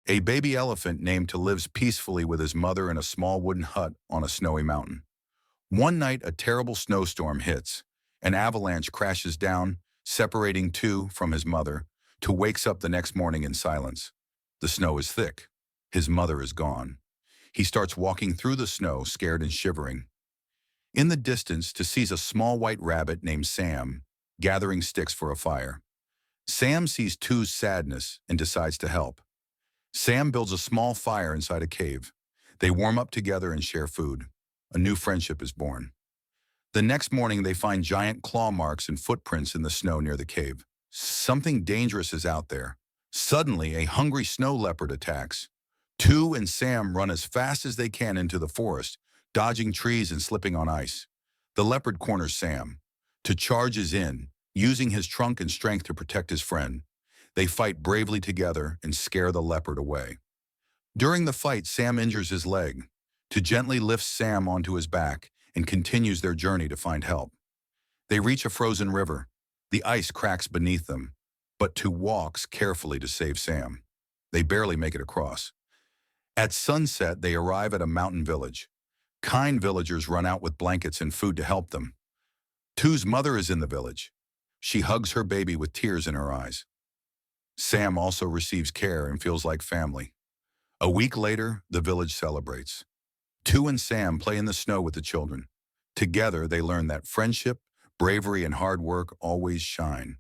A baby elephant named To lives peacefully with his mother in a small wooden hut on a snowy mountain. One night, a terrible snowstorm hits. An avalanche crashes down, separating Two from his mother. Two wakes up the next morning in silence. The snow is thick. His mother is gone. He starts walking through the snow, scared and shivering. In the distance, Two sees a small white rabbit named Sam, gathering sticks for a fire. Sam sees Two's sadness and decides to help. Sam builds a small fire inside a cave. They warm up together and share food. A new friendship is born. The next morning, they find giant claw marks and footprints in the snow near the cave. Something dangerous is out there. Suddenly, a hungry snow leopard attacks. Two and Sam run as fast as they can into the forest, dodging trees and slipping on ice. The leopard corners Sam. Two charges in, using his trunk and strength to protect his friend. They fight bravely together and scare the leopard away. During the fight, Sam injures his leg. Two gently lifts Sam onto his back and continues their journey to find help. They reach a frozen river. The ice cracks beneath them, but Two walks carefully to save Sam. They barely make it across. At sunset, they arrive at a mountain village. Kind villagers run out with blankets and food to help them. Two's mother is in the village. She hugs her baby with tears in her eyes. Sam also receives care and feels like family. A week later, the village celebrates. Two and Sam play in the snow with the children. Together, they learn that friendship, bravery, and hard work always shine.